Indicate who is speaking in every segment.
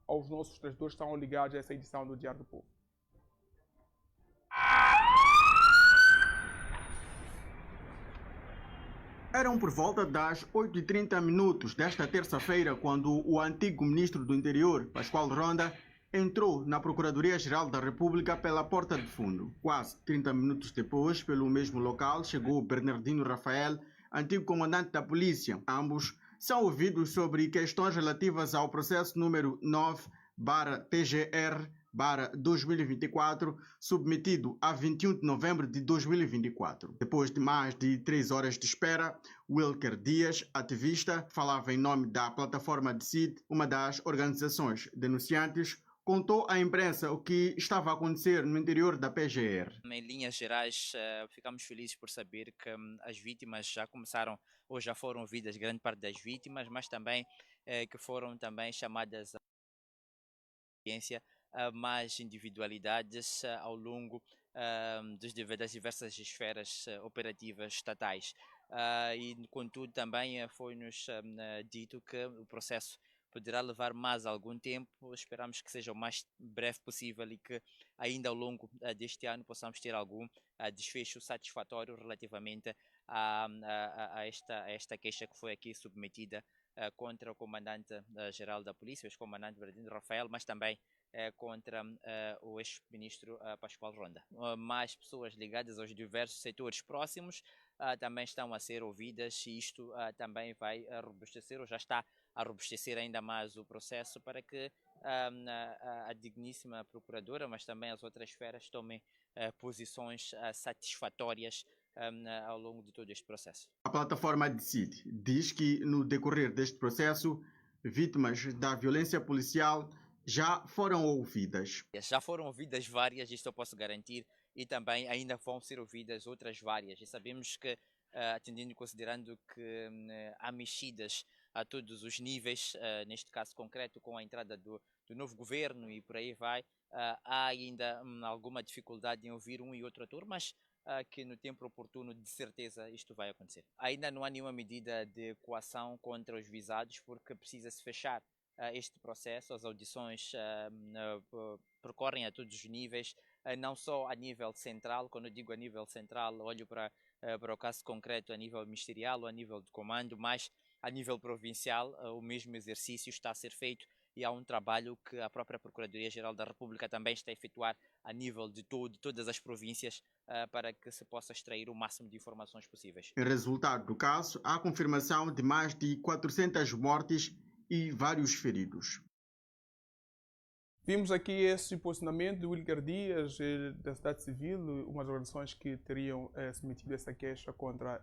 Speaker 1: aos nossos tradutores que estão ligados a essa edição do Diário do Povo.
Speaker 2: Eram por volta das 8h30 desta terça-feira quando o antigo ministro do Interior, Pascoal Ronda, entrou na Procuradoria-Geral da República pela porta de fundo. Quase 30 minutos depois, pelo mesmo local, chegou Bernardino Rafael, antigo comandante da polícia. Ambos são ouvidos sobre questões relativas ao processo número 9/TGR/2024, submetido a 21 de novembro de 2024. Depois de mais de 3 horas de espera, Wilker Dias, ativista, falava em nome da plataforma Decide, uma das organizações denunciantes, contou à imprensa o que estava a acontecer no interior da PGR.
Speaker 3: Em linhas gerais, ficamos felizes por saber que as vítimas já começaram ou já foram ouvidas, grande parte das vítimas, mas também que foram também chamadas à audiência mais individualidades ao longo das diversas esferas operativas estatais. E, contudo, também foi-nos dito que o processo poderá levar mais algum tempo. Esperamos que seja o mais breve possível e que ainda ao longo deste ano possamos ter algum desfecho satisfatório relativamente a esta queixa que foi aqui submetida contra o comandante-geral da polícia, o ex-comandante Bernardino Rafael, mas também contra o ex-ministro Pascoal Ronda. Mais pessoas ligadas aos diversos setores próximos também estão a ser ouvidas e isto também vai robustecer, ou já está a robustecer ainda mais o processo para que a digníssima procuradora, mas também as outras esferas, tomem posições satisfatórias ao longo de todo este processo.
Speaker 2: A plataforma Decide diz que no decorrer deste processo, vítimas da violência policial já foram ouvidas.
Speaker 3: Já foram ouvidas várias, isto eu posso garantir, e também ainda vão ser ouvidas outras várias. E sabemos que, atendendo e considerando que há mexidas a todos os níveis, neste caso concreto com a entrada do novo governo e por aí vai, há ainda alguma dificuldade em ouvir um e outro ator, mas que no tempo oportuno, de certeza, isto vai acontecer. Ainda não há nenhuma medida de coação contra os visados, porque precisa-se fechar este processo. As audições percorrem a todos os níveis, não só a nível central. Quando eu digo a nível central, olho para o caso concreto a nível ministerial ou a nível de comando, mas a nível provincial o mesmo exercício está a ser feito e há um trabalho que a própria Procuradoria-Geral da República também está a efetuar a nível de todas as províncias para que se possa extrair o máximo de informações possíveis.
Speaker 2: Em resultado do caso, há confirmação de mais de 400 mortes e vários feridos.
Speaker 1: Vimos aqui esse posicionamento de Wilker Dias, da Sociedade Civil, umas organizações que teriam submetido essa queixa contra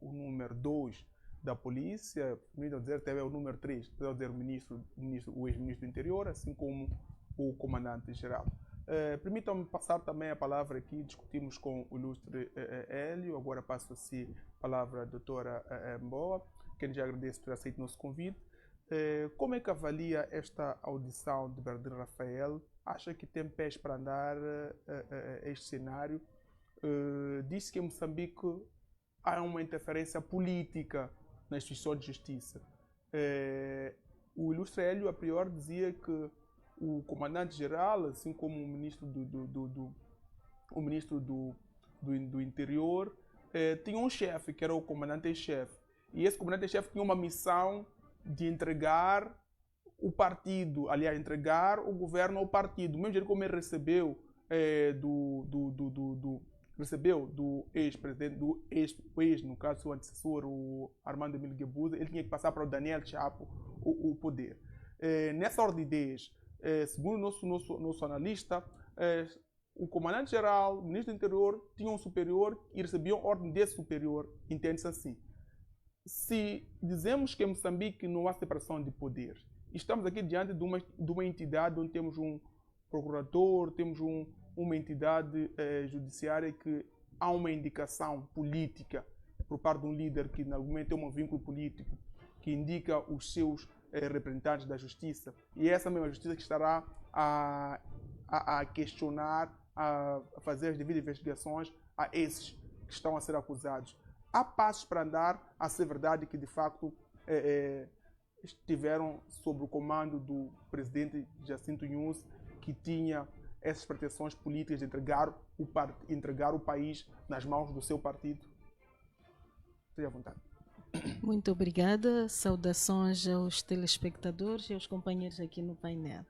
Speaker 1: o número 2 da polícia, permitam dizer, até o número 3, permitam dizer o ex-ministro do Interior, assim como o comandante-geral. Permitam-me passar também a palavra aqui, discutimos com o ilustre Hélio, agora passo a palavra à doutora Mboa, que já agradeço por ter aceito o nosso convite. Como é que avalia esta audição de Bernardino Rafael? Acha que tem pés para andar este cenário? Disse que em Moçambique há uma interferência política na instituição de justiça. O ilustre Hélio, a priori, dizia que o comandante-geral, assim como o ministro do Interior, tinha um chefe, que era o comandante-chefe. E esse comandante-chefe tinha uma missão de entregar o partido, aliás, entregar o governo ao partido. Mesmo jeito como ele recebeu do ex-presidente, no caso, o antecessor, o Armando Emílio Guebuza, ele tinha que passar para o Daniel Chapo o poder. Nessa ordem de ideias, segundo o nosso analista, o comandante-geral, o ministro do Interior, tinha um superior e recebiam ordem desse superior, entende-se assim. Se dizemos que em Moçambique não há separação de poderes, estamos aqui diante de uma entidade onde temos um procurador, temos uma entidade judiciária que há uma indicação política por parte de um líder que, em algum momento, tem um vínculo político, que indica os seus representantes da justiça, e é essa mesma justiça que estará a questionar, a fazer as devidas investigações a esses que estão a ser acusados. Há passos para andar, a ser verdade que, de facto, estiveram sob o comando do presidente Jacinto Inhosse, que tinha essas pretensões políticas de entregar o país nas mãos do seu partido? Esteja à vontade.
Speaker 4: Muito obrigada. Saudações aos telespectadores e aos companheiros aqui no painel.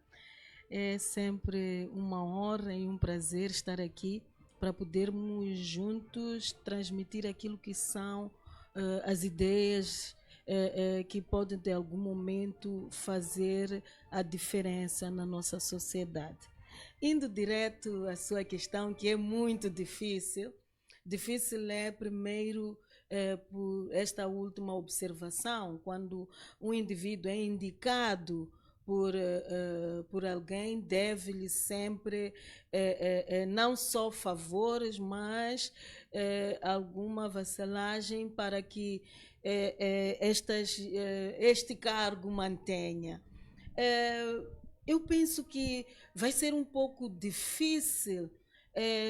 Speaker 4: É sempre uma honra e um prazer estar aqui para podermos juntos transmitir aquilo que são as ideias que podem de algum momento fazer a diferença na nossa sociedade. Indo direto à sua questão, que é muito difícil. Difícil é primeiro por esta última observação, quando um indivíduo é indicado por alguém, deve-lhe sempre não só favores, mas alguma vassalagem para que este cargo mantenha. Eu penso que vai ser um pouco difícil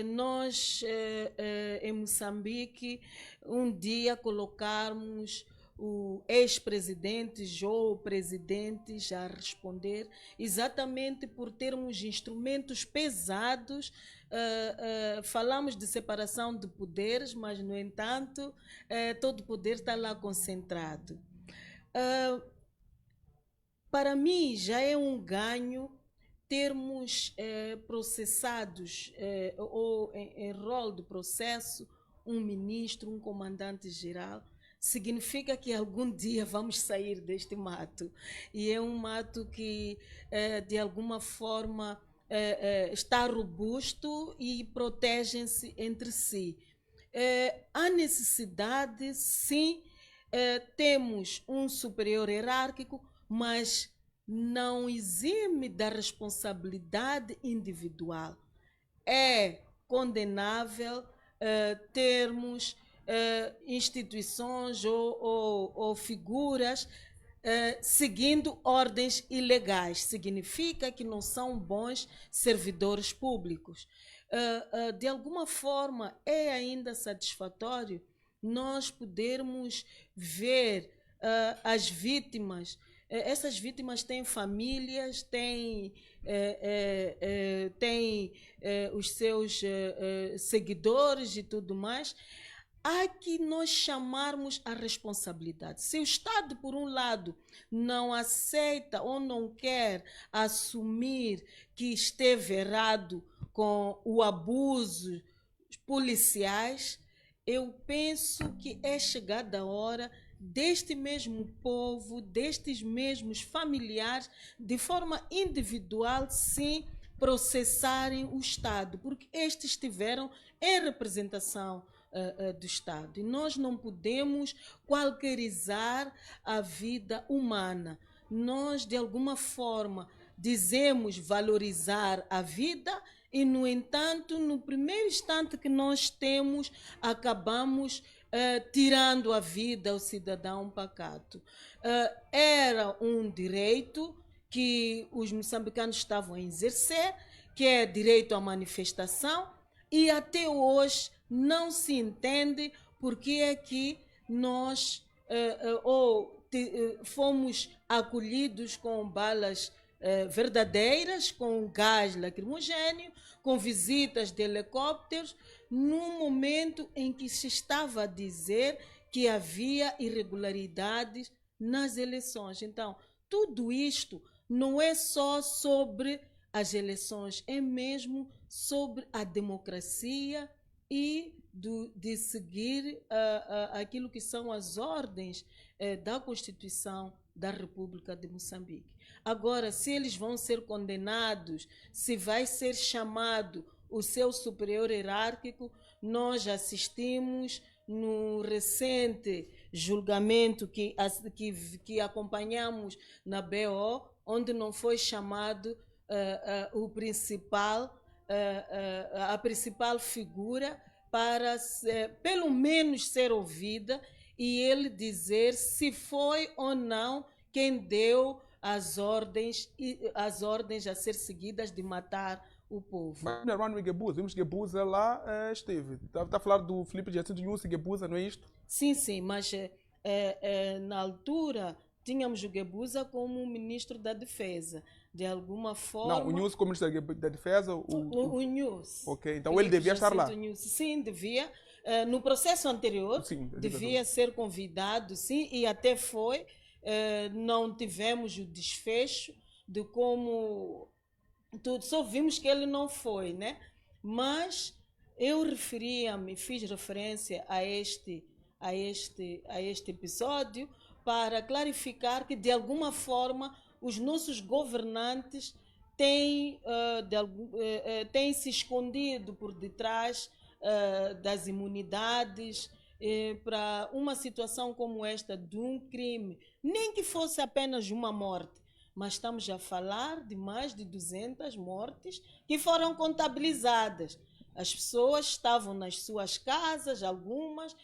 Speaker 4: nós, em Moçambique, um dia colocarmos o ex-presidente ou presidentes a responder, exatamente por termos instrumentos pesados. Falamos de separação de poderes, mas, no entanto, todo o poder está lá concentrado. Para mim, já é um ganho termos processados ou em rol de processo um ministro, um comandante-geral. Significa que algum dia vamos sair deste mato. E é um mato que, de alguma forma, está robusto e protegem-se entre si. Há necessidade, sim, temos um superior hierárquico, mas não exime da responsabilidade individual. É condenável termos instituições ou figuras seguindo ordens ilegais. Significa que não são bons servidores públicos. De alguma forma, é ainda satisfatório nós podermos ver as vítimas. Essas vítimas têm famílias, têm os seus seguidores e tudo mais. Há que nós chamarmos a responsabilidade. Se o Estado, por um lado, não aceita ou não quer assumir que esteve errado com o abuso policiais, eu penso que é chegada a hora deste mesmo povo, destes mesmos familiares, de forma individual, sim, processarem o Estado, porque estes estiveram em representação do Estado. E nós não podemos qualquerizar a vida humana. Nós, de alguma forma, dizemos valorizar a vida e, no entanto, no primeiro instante que nós temos, acabamos tirando a vida ao cidadão pacato. Era um direito que os moçambicanos estavam a exercer, que é direito à manifestação, e até hoje não se entende porque é que nós fomos acolhidos com balas verdadeiras, com gás lacrimogéneo, com visitas de helicópteros, num momento em que se estava a dizer que havia irregularidades nas eleições. Então, tudo isto não é só sobre as eleições, é mesmo sobre a democracia e de seguir aquilo que são as ordens da Constituição da República de Moçambique. Agora, se eles vão ser condenados, se vai ser chamado o seu superior hierárquico, nós assistimos no recente julgamento que acompanhamos na BO, onde não foi chamado a principal figura para pelo menos ser ouvida e ele dizer se foi ou não quem deu as ordens a ser seguidas de matar o povo.
Speaker 1: Mas, meu irmão, Gebuza, vimos que Gebuza lá esteve. Está a falar do Filipe Jacinto Inhosse, Gebuza, não é isto?
Speaker 4: Sim, sim, mas na altura tínhamos o Guebuza como ministro da Defesa. De alguma forma...
Speaker 1: Não, o News como ministro da Defesa?
Speaker 4: O News.
Speaker 1: Ok, então ele devia estar lá.
Speaker 4: Sim, devia. No processo anterior,
Speaker 1: Sim,
Speaker 4: devia ser convidado, sim, e até foi. Não tivemos o desfecho de como... Tudo, só vimos que ele não foi, né? Mas eu fiz referência a este episódio para clarificar que, de alguma forma, os nossos governantes têm se escondido por detrás das imunidades para uma situação como esta de um crime, nem que fosse apenas uma morte, mas estamos a falar de mais de 200 mortes que foram contabilizadas. As pessoas estavam nas suas casas, algumas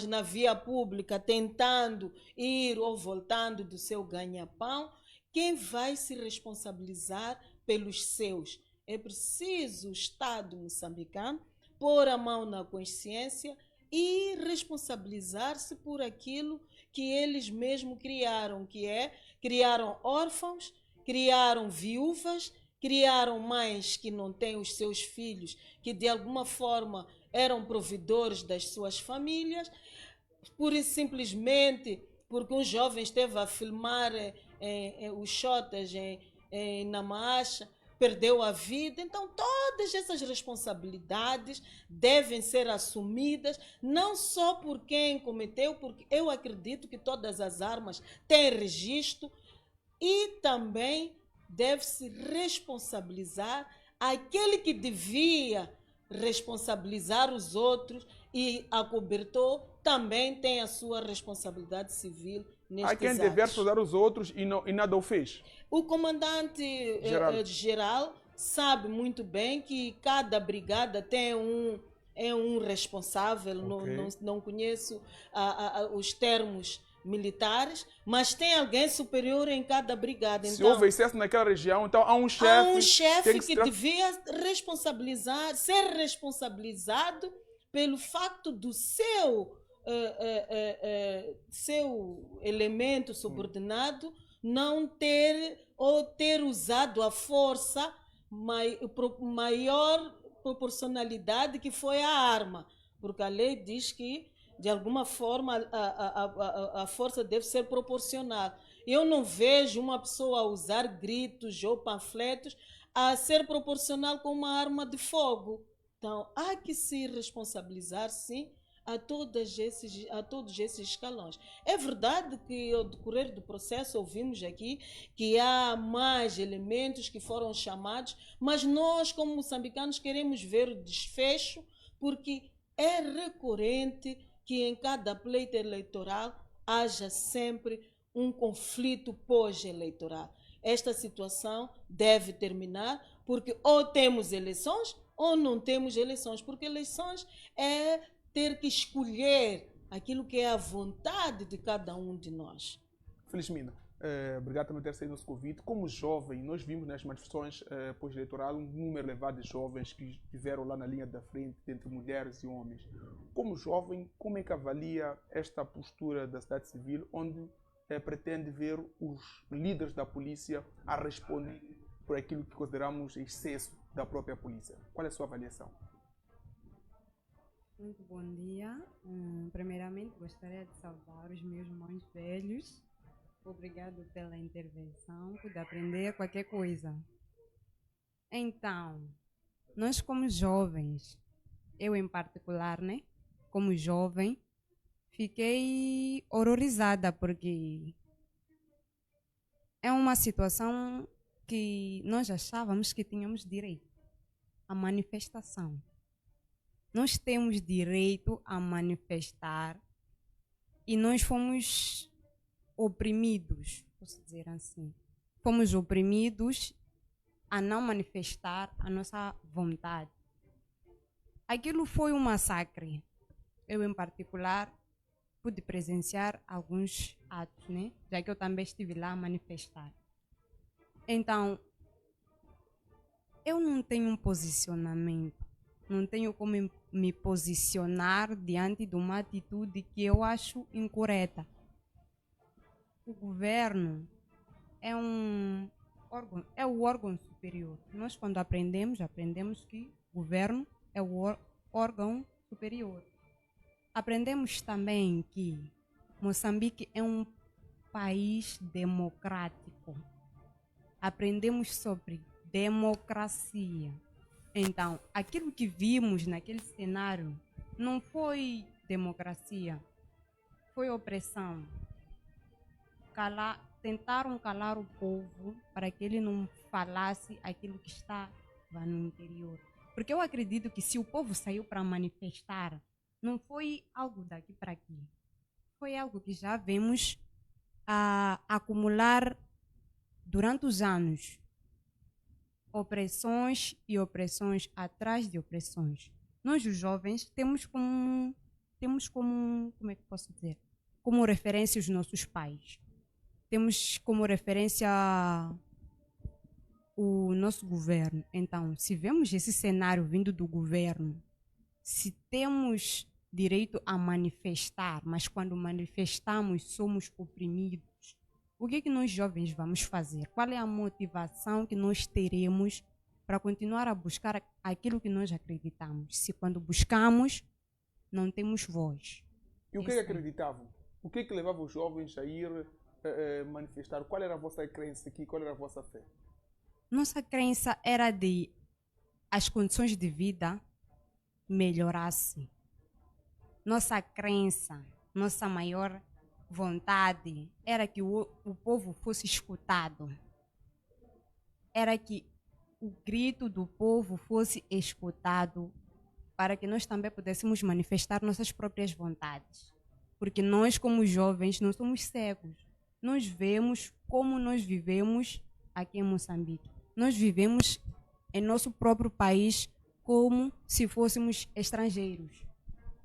Speaker 4: na via pública tentando ir ou voltando do seu ganha-pão. Quem vai se responsabilizar pelos seus? É preciso o Estado moçambicano pôr a mão na consciência e responsabilizar-se por aquilo que eles mesmos criaram, criaram órfãos, criaram viúvas, criaram mães que não têm os seus filhos, que de alguma forma eram provedores das suas famílias, pura e simplesmente porque um jovem esteve a filmar os shotas na Maacha, perdeu a vida. Então todas essas responsabilidades devem ser assumidas, não só por quem cometeu, porque eu acredito que todas as armas têm registro, e também deve-se responsabilizar aquele que devia responsabilizar os outros e acobertou, também tem a sua responsabilidade civil nestes
Speaker 1: Há quem
Speaker 4: atos.
Speaker 1: deve responsabilizar os outros e nada o fez.
Speaker 4: O comandante geral sabe muito bem que cada brigada tem um responsável.
Speaker 1: Okay.
Speaker 4: Não conheço os termos militares, mas tem alguém superior em cada brigada.
Speaker 1: Se
Speaker 4: então,
Speaker 1: houve excesso naquela região, então há um chefe...
Speaker 4: Há um chefe que devia ser responsabilizado pelo facto do seu elemento subordinado não ter ou ter usado a força maior proporcionalidade que foi a arma, porque a lei diz que de alguma forma a força deve ser proporcional. Eu não vejo uma pessoa usar gritos ou panfletos a ser proporcional com uma arma de fogo. Então há que se responsabilizar, sim, a todos esses escalões. É verdade que ao decorrer do processo ouvimos aqui que há mais elementos que foram chamados, mas nós como moçambicanos queremos ver o desfecho, porque é recorrente que em cada pleito eleitoral haja sempre um conflito pós-eleitoral. Esta situação deve terminar, porque ou temos eleições ou não temos eleições, porque eleições é ter que escolher aquilo que é a vontade de cada um de nós.
Speaker 1: Felizmina, obrigado por ter aceito nosso convite. Como jovem, nós vimos nas manifestações pós-eleitoral um número elevado de jovens que estiveram lá na linha da frente, entre mulheres e homens. Como jovem, como é que avalia esta postura da sociedade civil, onde pretende ver os líderes da polícia a responder por aquilo que consideramos excesso da própria polícia? Qual é a sua avaliação?
Speaker 5: Muito bom dia. Primeiramente, gostaria de saudar os meus mais velhos. Obrigado pela intervenção, pude aprender qualquer coisa. Então, nós como jovens, eu em particular, né, como jovem, fiquei horrorizada porque é uma situação que nós achávamos que tínhamos direito à manifestação. Nós temos direito a manifestar e nós fomos oprimidos, posso dizer assim. Fomos oprimidos a não manifestar a nossa vontade. Aquilo foi um massacre. Eu, em particular, pude presenciar alguns atos, né? Já que eu também estive lá a manifestar. Então, eu não tenho um posicionamento. Não tenho como me posicionar diante de uma atitude que eu acho incorreta. o governo é um órgão, é o órgão superior. Nós, quando aprendemos que o governo é o órgão superior. Aprendemos também que Moçambique é um país democrático. Aprendemos sobre democracia. Então, aquilo que vimos naquele cenário não foi democracia, foi opressão. Tentaram calar o povo para que ele não falasse aquilo que estava no interior. Porque eu acredito que se o povo saiu para manifestar, não foi algo daqui para aqui. Foi algo que já vemos acumular durante os anos. Opressões e opressões atrás de opressões. Nós, os jovens, temos como, como é que posso dizer? Como referência os nossos pais. Temos como referência o nosso governo. Então, se vemos esse cenário vindo do governo, se temos direito a manifestar, mas quando manifestamos somos oprimidos, o que é que nós jovens vamos fazer? Qual é a motivação que nós teremos para continuar a buscar aquilo que nós acreditamos? Se quando buscamos, não temos voz.
Speaker 1: E o que é que acreditavam? O que é que levava os jovens a ir manifestar? Qual era a vossa crença aqui? Qual era a vossa fé?
Speaker 5: Nossa crença era de as condições de vida melhorassem. Nossa crença, nossa maior vontade era que o povo fosse escutado. Era que o grito do povo fosse escutado para que nós também pudéssemos manifestar nossas próprias vontades. Porque nós, como jovens, não somos cegos. Nós vemos como nós vivemos aqui em Moçambique. Nós vivemos em nosso próprio país como se fôssemos estrangeiros.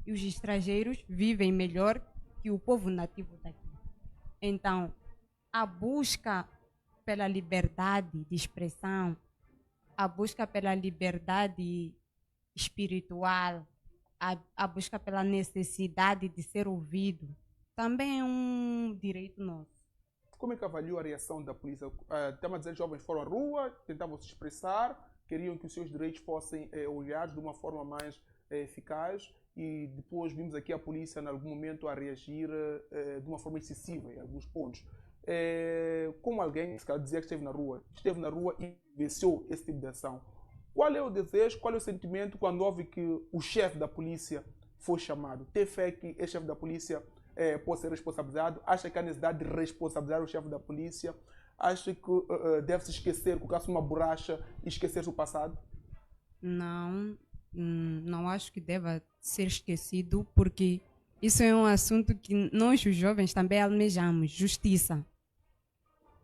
Speaker 5: E os estrangeiros vivem melhor que o povo nativo daqui. Então, a busca pela liberdade de expressão, a busca pela liberdade espiritual, a busca pela necessidade de ser ouvido, também é um direito nosso.
Speaker 1: Como é que avaliou a reação da polícia? Estamos a dizer, jovens foram à rua, tentavam se expressar, queriam que os seus direitos fossem olhados de uma forma mais eficaz, e depois vimos aqui a polícia, em algum momento, a reagir de uma forma excessiva em alguns pontos. Como alguém que dizia que esteve na rua e venceu esse tipo de ação, qual é o desejo, qual é o sentimento quando ouve que o chefe da polícia foi chamado? Tem fé que esse chefe da polícia pode ser responsabilizado? Acha que há necessidade de responsabilizar o chefe da polícia? Acha que deve se esquecer, colocar-se uma borracha e esquecer o passado?
Speaker 5: Não acho que deva ser esquecido, porque isso é um assunto que nós, os jovens, também almejamos, justiça.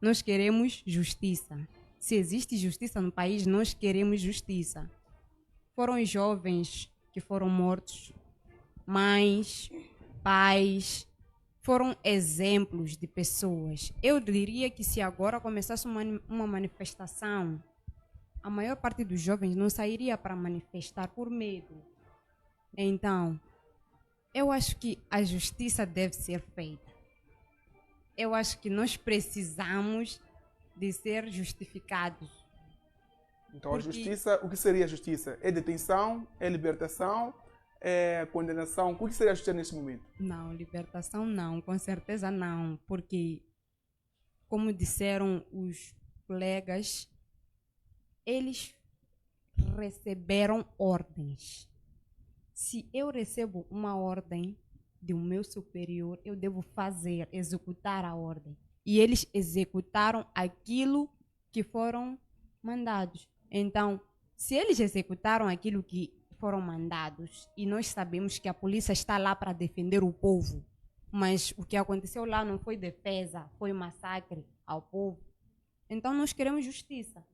Speaker 5: Nós queremos justiça. Se existe justiça no país, nós queremos justiça. Foram os jovens que foram mortos, mães, pais, foram exemplos de pessoas. Eu diria que se agora começasse uma manifestação, a maior parte dos jovens não sairia para manifestar por medo. Então, eu acho que a justiça deve ser feita. Eu acho que nós precisamos de ser justificados.
Speaker 1: Então, a justiça, o que seria a justiça? É detenção? É libertação? É condenação? O que seria a justiça nesse momento?
Speaker 5: Não, libertação não, com certeza não, porque, como disseram os colegas, eles receberam ordens. Se eu recebo uma ordem de um meu superior, eu devo executar a ordem. E eles executaram aquilo que foram mandados. Então, se eles executaram aquilo que foram mandados, e nós sabemos que a polícia está lá para defender o povo, mas o que aconteceu lá não foi defesa, foi massacre ao povo, então nós queremos justiça.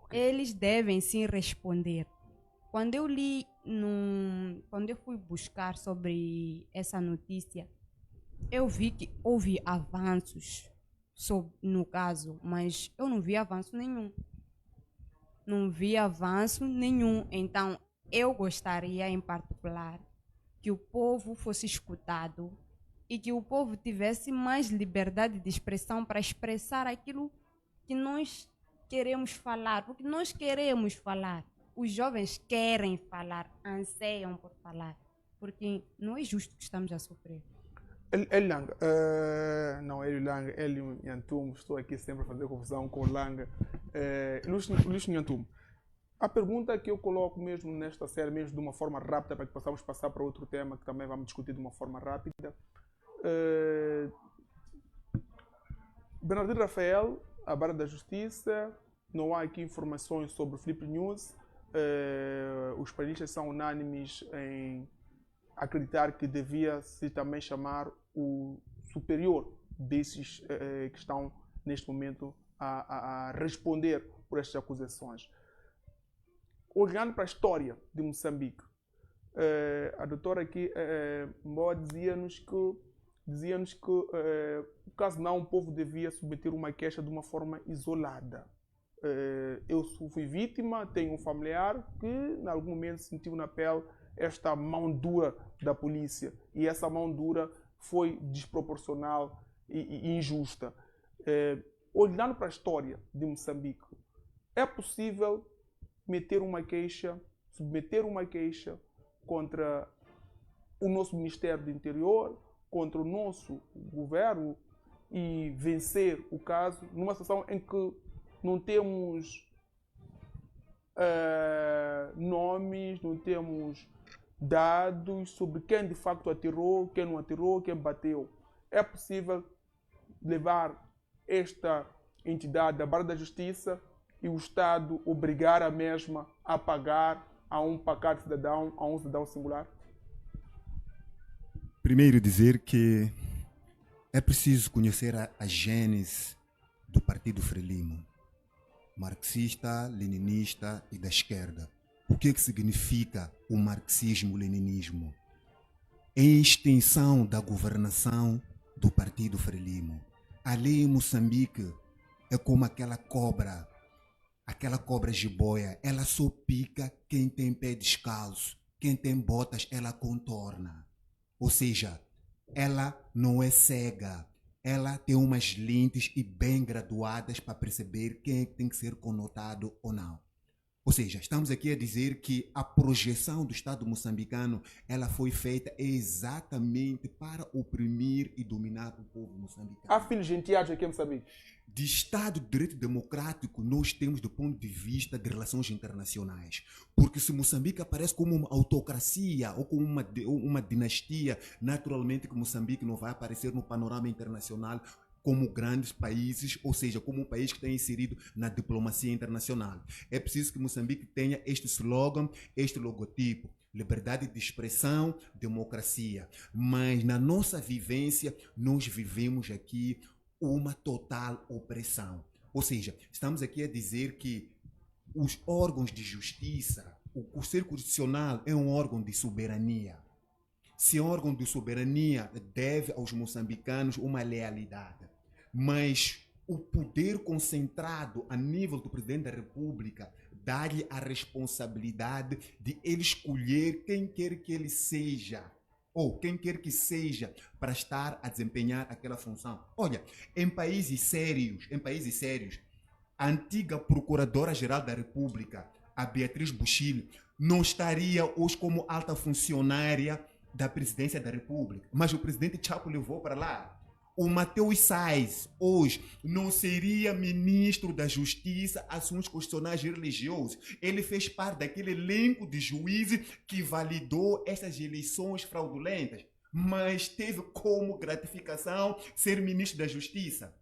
Speaker 5: Eles devem sim responder. Quando eu li, quando eu fui buscar sobre essa notícia, eu vi que houve avanços no caso, mas eu não vi avanço nenhum. Não vi avanço nenhum. Então, eu gostaria em particular que o povo fosse escutado e que o povo tivesse mais liberdade de expressão para expressar aquilo que nós queremos falar, porque nós queremos falar. Os jovens querem falar, anseiam por falar, porque não é justo que estamos a sofrer.
Speaker 1: Lang, não, Lang, Nhantum, estou aqui sempre a fazer confusão com o Lang. Luís Nhantum, a pergunta que eu coloco mesmo nesta série, mesmo de uma forma rápida, para que possamos passar para outro tema que também vamos discutir de uma forma rápida. Bernardino Rafael, a Barra da Justiça, não há aqui informações sobre o Flip News. Os panelistas são unânimes em acreditar que devia se também chamar o superior desses que estão neste momento a responder por estas acusações. Olhando para a história de Moçambique, a doutora aqui Mboa dizia-nos que o caso não, o povo devia submeter uma queixa de uma forma isolada. Eu fui vítima, tenho um familiar que em algum momento sentiu na pele esta mão dura da polícia, e essa mão dura foi desproporcional e injusta. Olhando para a história de Moçambique, é possível submeter uma queixa contra o nosso Ministério do Interior, contra o nosso governo e vencer o caso numa situação em que não temos nomes, não temos dados sobre quem de facto atirou, quem não atirou, quem bateu. É possível levar esta entidade da Barra da Justiça e o Estado obrigar a mesma a pagar a um pacato cidadão, a um cidadão singular?
Speaker 6: Primeiro dizer que é preciso conhecer a gênese do Partido Frelimo, marxista, leninista e da esquerda. O que significa o marxismo-leninismo? Em extensão da governação do Partido Frelimo. A lei em Moçambique é como aquela cobra jiboia. Ela só pica quem tem pé descalço, quem tem botas ela contorna. Ou seja, ela não é cega. Ela tem umas lentes e bem graduadas para perceber quem tem que ser conotado ou não. Ou seja, estamos aqui a dizer que a projeção do Estado moçambicano ela foi feita exatamente para oprimir e dominar o povo moçambicano.
Speaker 1: Há filhos genteados aqui em Moçambique?
Speaker 6: De Estado de Direito Democrático, nós temos do ponto de vista de relações internacionais. Porque se Moçambique aparece como uma autocracia ou como uma dinastia, naturalmente que Moçambique não vai aparecer no panorama internacional como grandes países, ou seja, como um país que está inserido na diplomacia internacional. É preciso que Moçambique tenha este slogan, este logotipo: liberdade de expressão, democracia. Mas na nossa vivência, nós vivemos aqui uma total opressão. Ou seja, estamos aqui a dizer que os órgãos de justiça, o Conselho Constitucional é um órgão de soberania. Se é um órgão de soberania, deve aos moçambicanos uma lealidade. Mas o poder concentrado a nível do Presidente da República dá-lhe a responsabilidade de ele escolher quem quer que ele seja, ou quem quer que seja, para estar a desempenhar aquela função. Olha, em países sérios, a antiga Procuradora-Geral da República, a Beatriz Buchil, não estaria hoje como alta funcionária da Presidência da República, mas o presidente Chapo levou para lá. O Mateus Sais, hoje, não seria ministro da Justiça, Assuntos Constitucionais e Religiosos. Ele fez parte daquele elenco de juízes que validou essas eleições fraudulentas, mas teve como gratificação ser ministro da Justiça.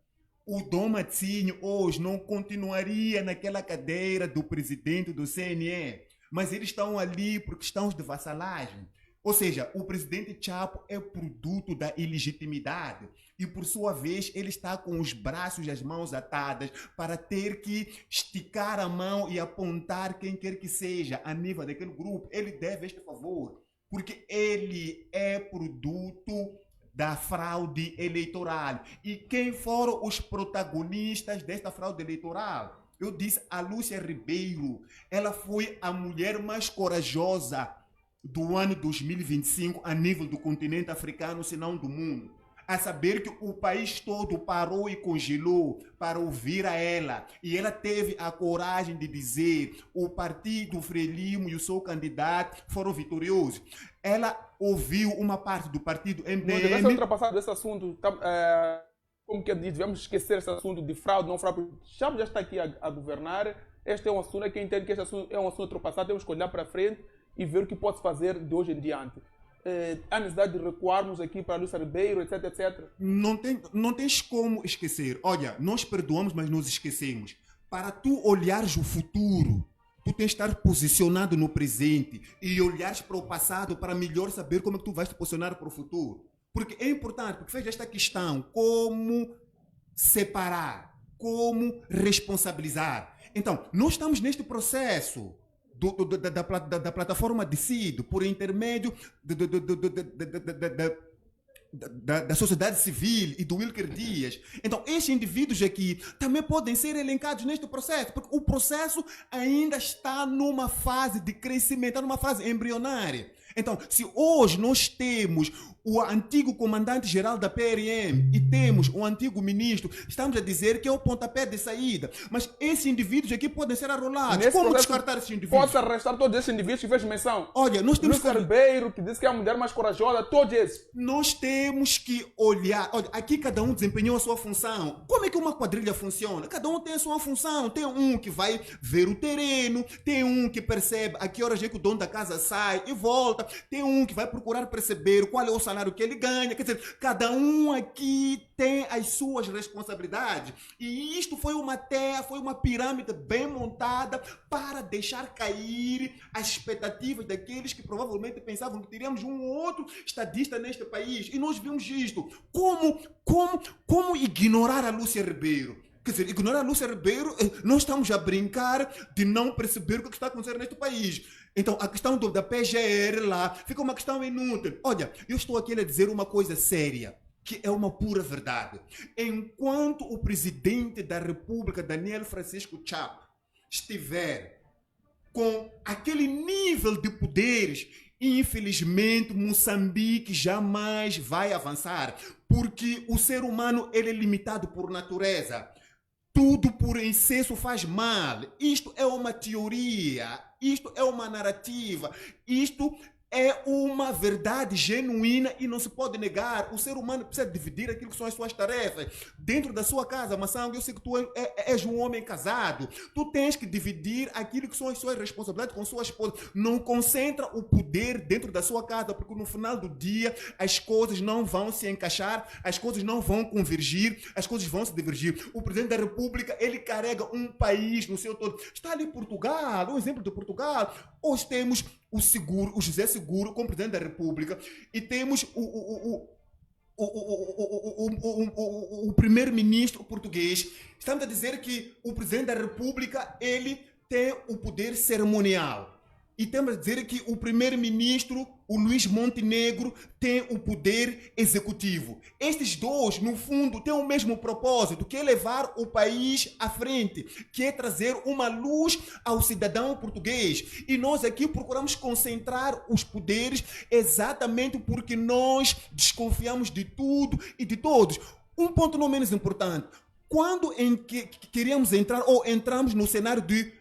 Speaker 6: O Dom Matzinho, hoje, não continuaria naquela cadeira do presidente do CNE, mas eles estão ali por questões de vassalagem. Ou seja, o presidente Chapo é produto da ilegitimidade e, por sua vez, ele está com os braços e as mãos atadas para ter que esticar a mão e apontar quem quer que seja a nível daquele grupo. Ele deve este favor, porque ele é produto da fraude eleitoral. E quem foram os protagonistas desta fraude eleitoral? Eu disse, a Lúcia Ribeiro, ela foi a mulher mais corajosa do ano 2025 a nível do continente africano, se não do mundo. a saber que o país todo parou e congelou para ouvir a ela. E ela teve a coragem de dizer: o partido Frelimo e o seu candidato foram vitoriosos. Ela ouviu uma parte do partido
Speaker 1: Não deve ser
Speaker 6: MDM.
Speaker 1: ultrapassado esse assunto. Como que eu disse, devemos esquecer esse assunto de fraude, não fraude. Chave já está aqui a governar. Este é um assunto, quem entende que este assunto é um assunto ultrapassado, temos que olhar para frente e ver o que pode fazer de hoje em diante. Há necessidade de recuarmos aqui para Lúcia Ribeiro, etc, etc.
Speaker 6: Não tens como esquecer. Olha, nós perdoamos, mas nós esquecemos. Para tu olhares o futuro, tu tens de estar posicionado no presente e olhares para o passado para melhor saber como é que tu vais te posicionar para o futuro. Porque é importante, porque fez esta questão, como separar, como responsabilizar. Então, nós estamos neste processo da plataforma Decido, por intermédio da sociedade civil e do Wilker Dias. Então, estes indivíduos aqui também podem ser elencados neste processo, porque o processo ainda está numa fase de crescimento, está numa fase embrionária. Então, se hoje nós temos o antigo comandante-geral da PRM e temos o antigo ministro, estamos a dizer que é o pontapé de saída. Mas esses indivíduos aqui podem ser arrolados.
Speaker 1: Nesse
Speaker 6: Como
Speaker 1: processo,
Speaker 6: descartar esses indivíduos?
Speaker 1: pode-se arrestar todos esses indivíduos que fez menção.
Speaker 6: Olha, nós temos
Speaker 1: Lúcia Ribeiro, que disse que é a mulher mais corajosa, todos esses.
Speaker 6: Nós temos que olhar. Olha, aqui cada um desempenhou a sua função. Como é que uma quadrilha funciona? Cada um tem a sua função. Tem um que vai ver o terreno, tem um que percebe a que horas é que o dono da casa sai e volta, tem um que vai procurar perceber qual é o salário que ele ganha. Quer dizer, cada um aqui tem as suas responsabilidades. E isto foi uma terra, foi uma pirâmide bem montada para deixar cair as expectativas daqueles que provavelmente pensavam que teríamos um ou outro estadista neste país. E nós vimos isto. Como ignorar a Lúcia Ribeiro? Quer dizer, ignorar a Lúcia Ribeiro, nós estamos a brincar de não perceber o que está acontecendo neste país. Então, a questão da PGR lá fica uma questão inútil. Olha, eu estou aqui a dizer uma coisa séria, que é uma pura verdade. Enquanto o presidente da República, Daniel Francisco Chapo, estiver com aquele nível de poderes, infelizmente Moçambique jamais vai avançar, porque o ser humano ele é limitado por natureza. Tudo por excesso faz mal. Isto é uma teoria, isto é uma narrativa, isto é uma verdade genuína e não se pode negar. O ser humano precisa dividir aquilo que são as suas tarefas. Dentro da sua casa, Massang, eu sei que tu és um homem casado. Tu tens que dividir aquilo que são as suas responsabilidades com sua esposa. Não concentra o poder dentro da sua casa, porque no final do dia as coisas não vão se encaixar, as coisas não vão convergir, as coisas vão se divergir. O presidente da República, ele carrega um país no seu todo. Está ali Portugal, um exemplo de Portugal. Hoje temos o José Seguro como presidente da República e temos o primeiro-ministro português. Estamos a dizer que o presidente da República ele tem o poder cerimonial. E temos a dizer que o primeiro-ministro, o Luís Montenegro, tem o poder executivo. Estes dois, no fundo, têm o mesmo propósito, que é levar o país à frente, que é trazer uma luz ao cidadão português. E nós aqui procuramos concentrar os poderes exatamente porque nós desconfiamos de tudo e de todos. Um ponto não menos importante. Quando queríamos entrar ou entramos no cenário de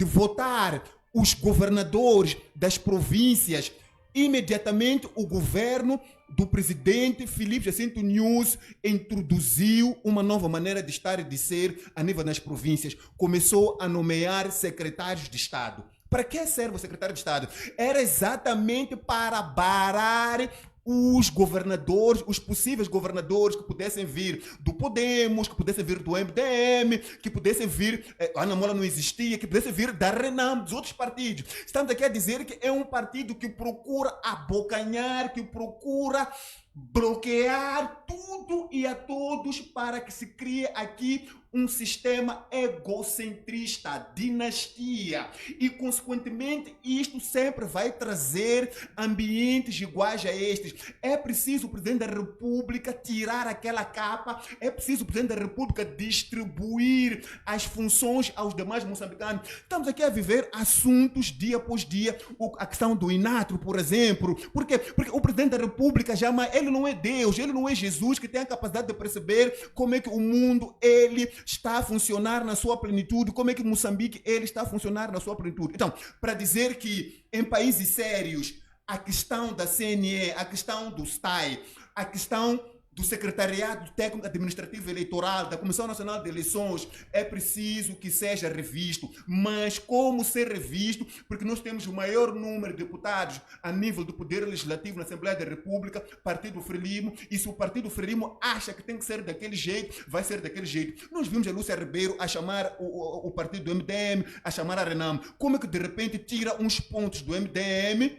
Speaker 6: votar os governadores das províncias, imediatamente o governo do presidente Filipe Jacinto Nunes introduziu uma nova maneira de estar e de ser a nível das províncias. Começou a nomear secretários de Estado. Para que serve o secretário de Estado? Era exatamente para barar os governadores, os possíveis governadores que pudessem vir do Podemos, que pudessem vir do MDM, que pudessem vir, a Ana Mola não existia, que pudessem vir da Renam, dos outros partidos. Estamos aqui a dizer que é um partido que procura abocanhar, que procura bloquear tudo e a todos para que se crie aqui um sistema egocentrista, dinastia. E, consequentemente, isto sempre vai trazer ambientes iguais a estes. É preciso o Presidente da República tirar aquela capa, é preciso o Presidente da República distribuir as funções aos demais moçambicanos. Estamos aqui a viver assuntos dia após dia, a questão do Inatro, por exemplo. Por quê? Porque o Presidente da República jamais, ele não é Deus, ele não é Jesus que tem a capacidade de perceber como é que o mundo, ele está a funcionar na sua plenitude, como é que Moçambique ele está a funcionar na sua plenitude. Então, para dizer que em países sérios, a questão da CNE, a questão do STAI, a questão do Secretariado Técnico Administrativo Eleitoral, da Comissão Nacional de Eleições, é preciso que seja revisto. Mas como ser revisto? Porque nós temos o maior número de deputados a nível do Poder Legislativo na Assembleia da República, Partido Frelimo, e se o Partido Frelimo acha que tem que ser daquele jeito, vai ser daquele jeito. Nós vimos a Lúcia Ribeiro a chamar o partido do MDM, a chamar a Renam. Como é que de repente tira uns pontos do MDM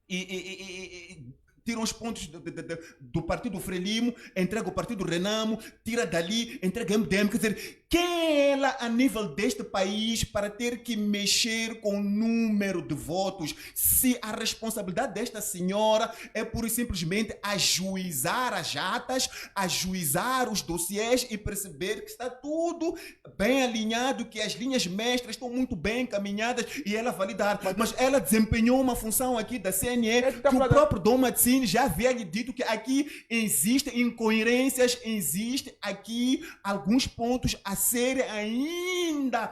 Speaker 6: e tira uns pontos do Partido Frelimo, entrega o Partido Renamo, tira dali, entrega o MDM. Quer dizer, quem é ela a nível deste país para ter que mexer com o número de votos, se a responsabilidade desta senhora é pura e simplesmente ajuizar as atas, ajuizar os dossiês e perceber que está tudo bem alinhado, que as linhas mestras estão muito bem encaminhadas e ela validar. Mas ela desempenhou uma função aqui da CNE que o próprio Dom Mazzini já havia lhe dito que aqui existem incoerências, existem aqui alguns pontos a serem ainda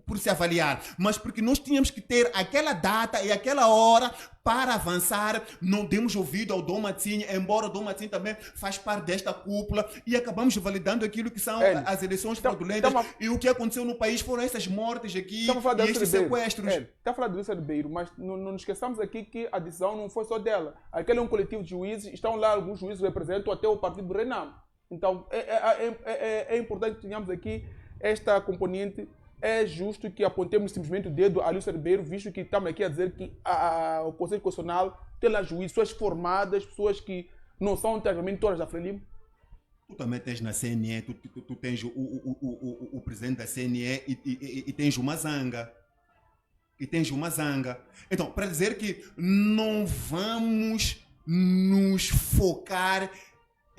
Speaker 6: por se avaliar. Mas porque nós tínhamos que ter aquela data e aquela hora para avançar, não demos ouvido ao Dom Mazzini, embora o Dom Mazzini também faz parte desta cúpula, e acabamos validando aquilo que são as eleições fraudulentas. E o que aconteceu no país foram essas mortes aqui e estes sequestros.
Speaker 1: Está a falar de Lúcia Ribeiro, mas não esqueçamos aqui que a decisão não foi só dela. Aquele é um coletivo de juízes, estão lá alguns juízes representam até o partido do Renamo. Então é importante que tenhamos aqui esta componente. É justo que apontemos simplesmente o dedo a Lúcia Ribeiro, visto que estamos aqui a dizer que o Conselho Constitucional tem lá juízes, pessoas formadas, pessoas que não são integralmente todas da Frelimo.
Speaker 6: Tu também tens na CNE, tu tens o presidente da CNE e tens uma zanga. Então, para dizer que não vamos nos focar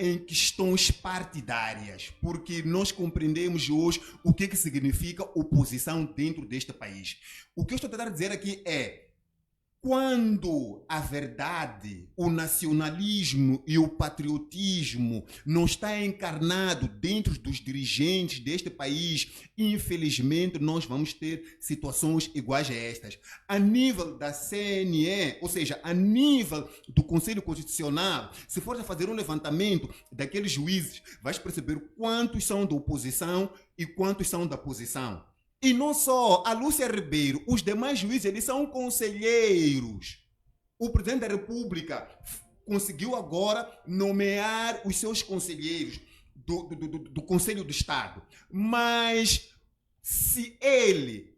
Speaker 6: em questões partidárias, porque nós compreendemos hoje o que significa oposição dentro deste país. O que eu estou a tentar dizer aqui é, quando a verdade, o nacionalismo e o patriotismo não está encarnado dentro dos dirigentes deste país, infelizmente nós vamos ter situações iguais a estas. A nível da CNE, ou seja, a nível do Conselho Constitucional, se for a fazer um levantamento daqueles juízes, vais perceber quantos são da oposição e quantos são da posição. E não só a Lúcia Ribeiro, os demais juízes, eles são conselheiros. O Presidente da República conseguiu agora nomear os seus conselheiros do Conselho do Estado. Mas se ele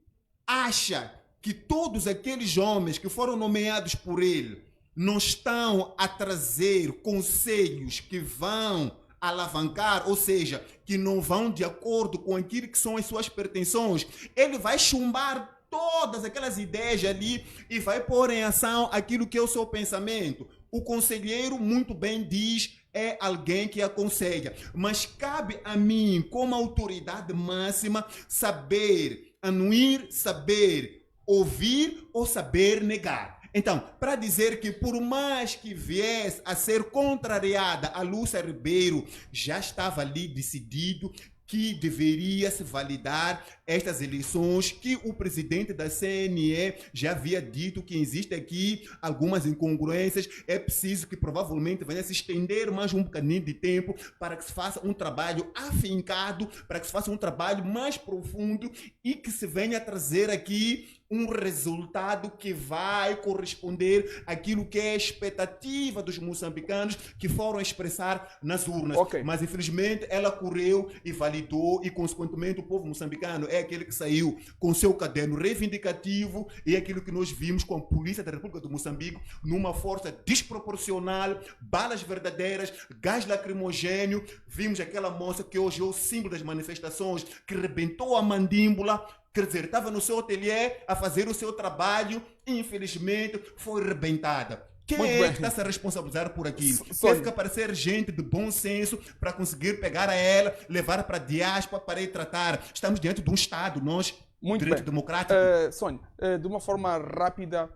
Speaker 6: acha que todos aqueles homens que foram nomeados por ele não estão a trazer conselhos que vão alavancar, ou seja, que não vão de acordo com aquilo que são as suas pretensões, ele vai chumbar todas aquelas ideias ali e vai pôr em ação aquilo que é o seu pensamento. O conselheiro muito bem diz, é alguém que aconselha, mas cabe a mim, como autoridade máxima, saber anuir, saber ouvir ou saber negar. Então, para dizer que por mais que viesse a ser contrariada a Lúcia Ribeiro, já estava ali decidido que deveria se validar estas eleições, que o presidente da CNE já havia dito que existe aqui algumas incongruências, é preciso que provavelmente venha se estender mais um bocadinho de tempo para que se faça um trabalho afincado, para que se faça um trabalho mais profundo e que se venha trazer aqui um resultado que vai corresponder àquilo que é a expectativa dos moçambicanos que foram expressar nas urnas.
Speaker 1: Ok.
Speaker 6: Mas, infelizmente, ela correu e validou e, consequentemente, o povo moçambicano é aquele que saiu com seu caderno reivindicativo e aquilo que nós vimos com a Polícia da República do Moçambique numa força desproporcional, balas verdadeiras, gás lacrimogênio. Vimos aquela moça que hoje é o símbolo das manifestações, que rebentou a mandíbula, quer dizer, estava no seu ateliê a fazer o seu trabalho e, infelizmente, foi rebentada. Quem
Speaker 1: Muito
Speaker 6: é
Speaker 1: bem.
Speaker 6: que está a se responsabilizar por aquilo?
Speaker 1: Sônia.
Speaker 6: Teve que aparecer gente de bom senso para conseguir pegar a ela, levar para a diáspora para ir tratar. Estamos diante de um Estado, nós,
Speaker 1: Muito
Speaker 6: direito
Speaker 1: bem.
Speaker 6: democrático.
Speaker 1: Sônia, de uma forma rápida,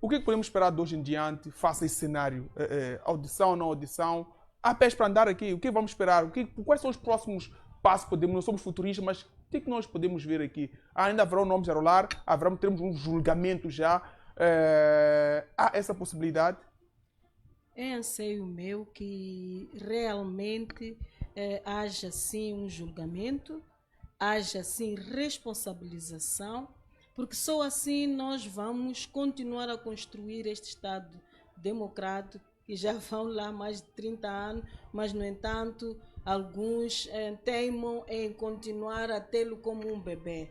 Speaker 1: o que podemos esperar de hoje em diante face a esse cenário? Audição, não audição? Há pés para andar aqui? O que vamos esperar? Quais são os próximos passos? Não somos futuristas, mas o que nós podemos ver aqui? Ainda haverá nomes a rolar? Teremos um julgamento já? Há essa possibilidade?
Speaker 4: É anseio meu que realmente haja sim um julgamento, haja sim responsabilização, porque só assim nós vamos continuar a construir este Estado democrático, que já vão lá mais de 30 anos, mas, no entanto, alguns teimam em continuar a tê-lo como um bebê.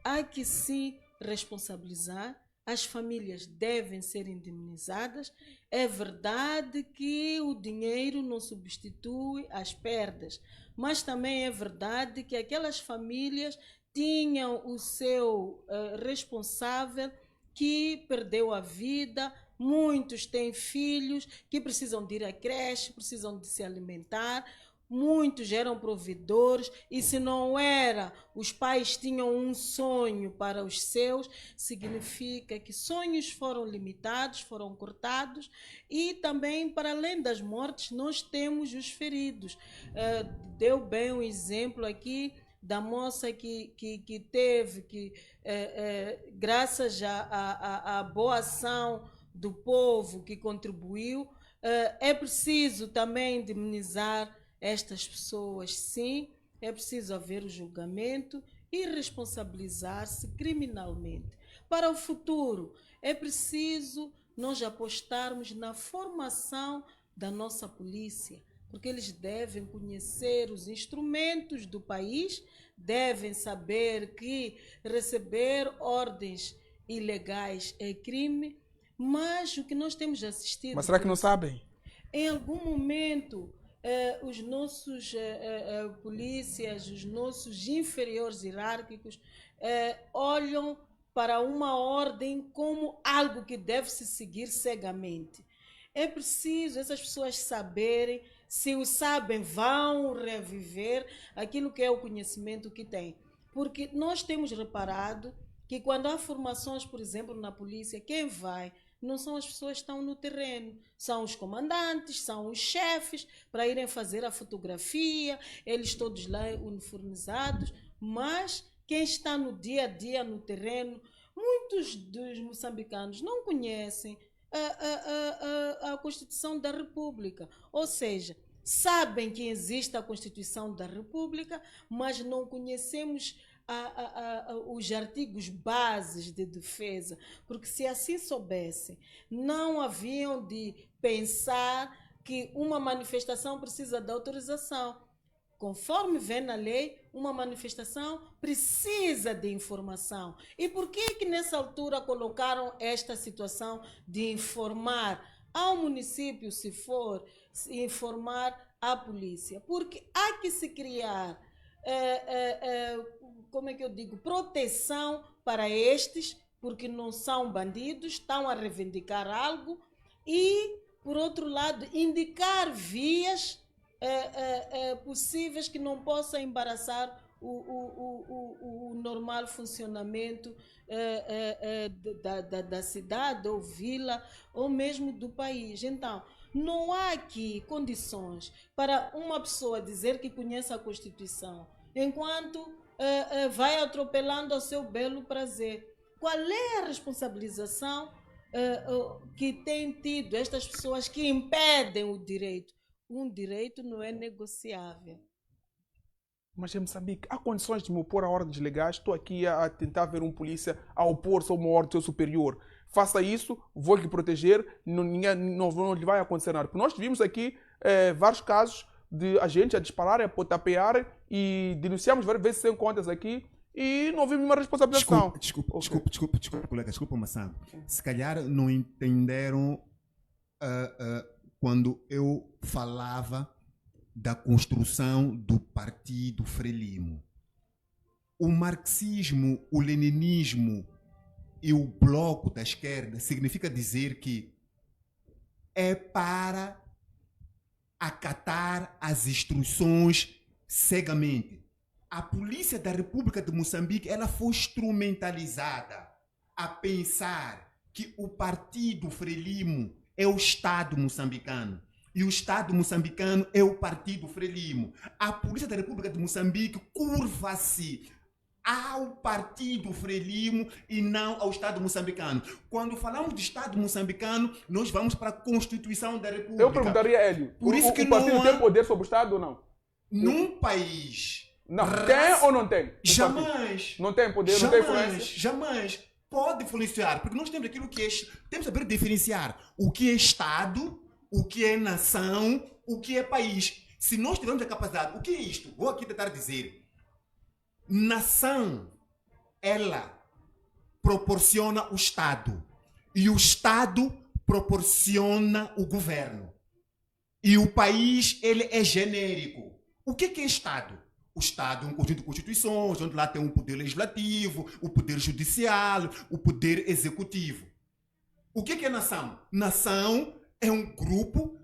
Speaker 4: Há que sim responsabilizar. As famílias devem ser indemnizadas. É verdade que o dinheiro não substitui as perdas, mas também é verdade que aquelas famílias tinham o seu responsável que perdeu a vida. Muitos têm filhos que precisam de ir à creche, precisam de se alimentar. Muitos eram provedores e, se não era, os pais tinham um sonho para os seus, significa que sonhos foram limitados, foram cortados. E também, para além das mortes, nós temos os feridos. Deu bem um exemplo aqui da moça que teve, graças à boa ação do povo que contribuiu, é preciso também indemnizar estas pessoas, sim. É preciso haver o julgamento e responsabilizar-se criminalmente. Para o futuro, é preciso nós apostarmos na formação da nossa polícia, porque eles devem conhecer os instrumentos do país, devem saber que receber ordens ilegais é crime, mas o que nós temos assistido...
Speaker 1: Mas será que não sabem?
Speaker 4: Em algum momento, os nossos polícias, os nossos inferiores hierárquicos, olham para uma ordem como algo que deve se seguir cegamente. É preciso essas pessoas saberem, se o sabem, vão reviver aquilo que é o conhecimento que têm. Porque nós temos reparado que quando há formações, por exemplo, na polícia, quem vai não são as pessoas que estão no terreno, são os comandantes, são os chefes, para irem fazer a fotografia, eles todos lá uniformizados, mas quem está no dia a dia, no terreno, muitos dos moçambicanos não conhecem a Constituição da República, ou seja, sabem que existe a Constituição da República, mas não conhecemos os artigos bases de defesa, porque se assim soubessem, não haviam de pensar que uma manifestação precisa de autorização. Conforme vem na lei, uma manifestação precisa de informação. E por que nessa altura colocaram esta situação de informar ao município, se for, informar à polícia? Porque há que se criar como é que eu digo, proteção para estes, porque não são bandidos, estão a reivindicar algo, e, por outro lado, indicar vias possíveis que não possam embaraçar o normal funcionamento da cidade ou vila, ou mesmo do país. Então, não há aqui condições para uma pessoa dizer que conhece a Constituição, enquanto vai atropelando ao seu belo prazer. Qual é a responsabilização que tem tido estas pessoas que impedem o direito? Um direito não é negociável.
Speaker 1: Mas em Moçambique, há condições de me opor a ordens legais? Estou aqui a tentar ver um polícia a opor-se a uma ordem do seu superior. Faça isso, vou lhe proteger, não lhe vai acontecer nada. Porque nós tivemos aqui vários casos de agentes a dispararem, a potapearem e denunciamos várias vezes sem contas aqui e não vimos uma responsabilização.
Speaker 6: Desculpa, colega, desculpa, Maçã. Se calhar não entenderam quando eu falava da construção do Partido Frelimo. O marxismo, o leninismo e o bloco da esquerda significa dizer que é para acatar as instruções cegamente. A polícia da República de Moçambique ela foi instrumentalizada a pensar que o Partido Frelimo é o Estado moçambicano. E o Estado moçambicano é o Partido Frelimo. A polícia da República de Moçambique curva-se ao Partido Frelimo e não ao Estado moçambicano. Quando falamos de Estado moçambicano, nós vamos para a Constituição da República.
Speaker 1: Eu perguntaria, Hélio,
Speaker 6: Por isso que
Speaker 1: o partido
Speaker 6: não
Speaker 1: tem poder sobre o Estado ou não?
Speaker 6: Num país...
Speaker 1: Não, tem ou não tem?
Speaker 6: Jamais.
Speaker 1: Não tem poder, não tem influência?
Speaker 6: Jamais. Pode influenciar, porque nós temos aquilo que é... Temos que saber diferenciar o que é Estado, o que é nação, o que é país. Se nós tivermos a capacidade, o que é isto? Vou aqui tentar dizer. Nação, ela proporciona o Estado. E o Estado proporciona o governo. E o país, ele é genérico. O que é Estado? O Estado é um conjunto de constituições, onde lá tem um poder legislativo, o poder judicial, o poder executivo. O que é nação? Nação é um grupo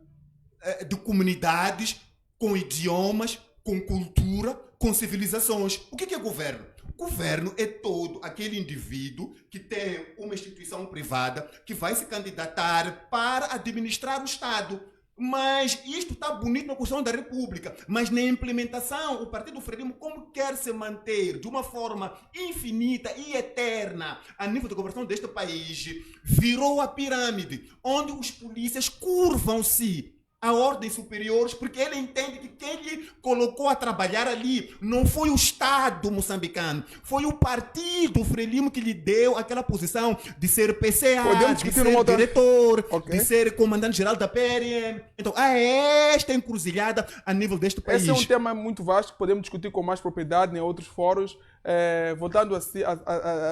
Speaker 6: de comunidades com idiomas, com cultura, com civilizações. O que é governo? Governo é todo aquele indivíduo que tem uma instituição privada que vai se candidatar para administrar o Estado. Mas isto está bonito na Constituição da República, mas na implementação, o Partido Frelimo, como quer se manter de uma forma infinita e eterna a nível de governação deste país, virou a pirâmide, onde os polícias curvam-se a ordens superiores, porque ele entende que quem lhe colocou a trabalhar ali não foi o Estado moçambicano, foi o Partido Frelimo que lhe deu aquela posição de ser PCA, de ser diretor, de ser comandante-geral da PRM. Então, há esta encruzilhada a nível deste país.
Speaker 1: Esse é um tema muito vasto que podemos discutir com mais propriedade em outros fóruns. Voltando a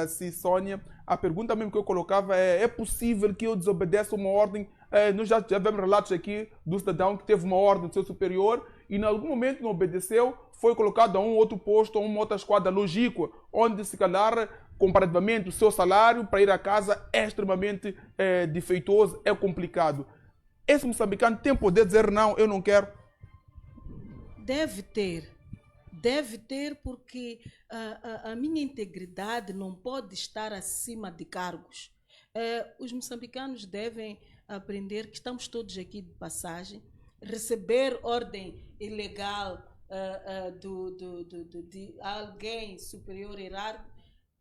Speaker 1: si, Sônia, a pergunta mesmo que eu colocava é possível que eu desobedeça uma ordem? Nós já tivemos relatos aqui do cidadão que teve uma ordem do seu superior e em algum momento não obedeceu, foi colocado a um outro posto, a uma outra esquadra logística, onde se calhar, comparativamente, o seu salário para ir a casa é extremamente defeituoso, é complicado. Esse moçambicano tem poder de dizer não, eu não quero?
Speaker 4: Deve ter porque a minha integridade não pode estar acima de cargos. Os moçambicanos devem aprender que estamos todos aqui de passagem, receber ordem ilegal de alguém superior hierárquico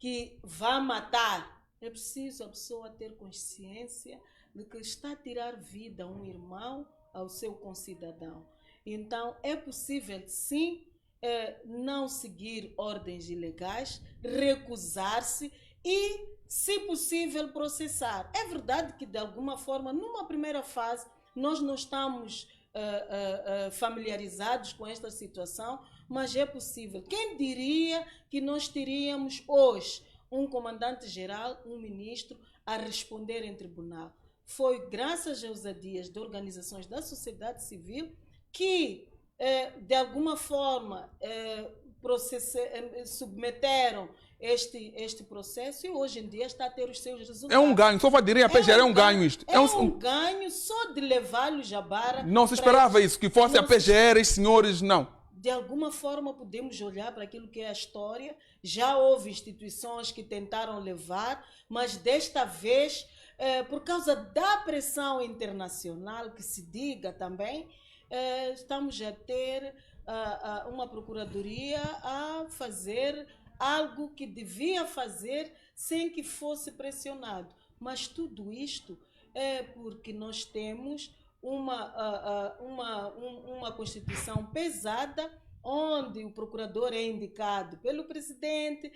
Speaker 4: que vá matar. É preciso a pessoa ter consciência de que está a tirar vida a um irmão, ao seu concidadão. Então, é possível, sim, não seguir ordens ilegais, recusar-se e, se possível, processar. É verdade que, de alguma forma, numa primeira fase, nós não estamos familiarizados com esta situação, mas é possível. Quem diria que nós teríamos hoje um comandante-geral, um ministro, a responder em tribunal? Foi graças às ousadias de organizações da sociedade civil que, de alguma forma, submeteram este processo e hoje em dia está a ter os seus resultados.
Speaker 1: É um ganho, só para dizer, a PGR é um ganho isto.
Speaker 4: É um ganho só de levá-lo Jabara.
Speaker 1: Não se esperava isso, que fosse a PGR, os senhores, não.
Speaker 4: De alguma forma podemos olhar para aquilo que é a história. Já houve instituições que tentaram levar, mas desta vez, por causa da pressão internacional, que se diga também, estamos a ter uma procuradoria a fazer algo que devia fazer sem que fosse pressionado. Mas tudo isto é porque nós temos uma Constituição pesada onde o procurador é indicado pelo presidente,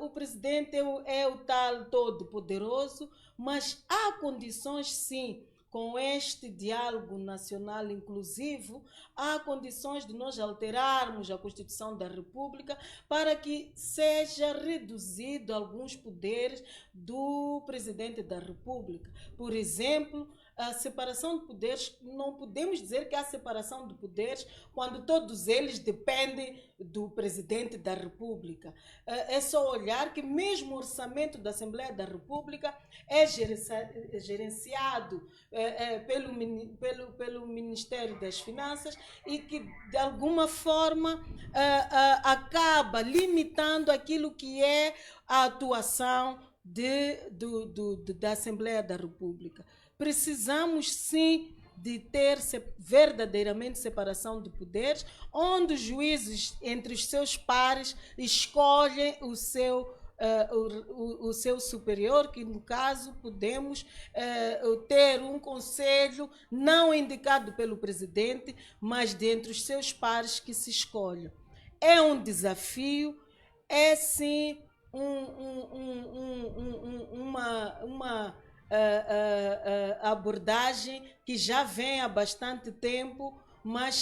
Speaker 4: o presidente é o tal todo-poderoso, mas há condições, sim, com este diálogo nacional inclusivo, há condições de nós alterarmos a Constituição da República para que seja reduzido alguns poderes do presidente da República. Por exemplo, a separação de poderes, não podemos dizer que há separação de poderes quando todos eles dependem do presidente da República. É só olhar que mesmo o orçamento da Assembleia da República é gerenciado pelo Ministério das Finanças e que, de alguma forma, acaba limitando aquilo que é a atuação da Assembleia da República. Precisamos, sim, de ter verdadeiramente separação de poderes, onde os juízes, entre os seus pares, escolhem o seu superior, que no caso podemos ter um conselho não indicado pelo presidente, mas dentre os seus pares que se escolham. É um desafio, é sim uma abordagem que já vem há bastante tempo, mas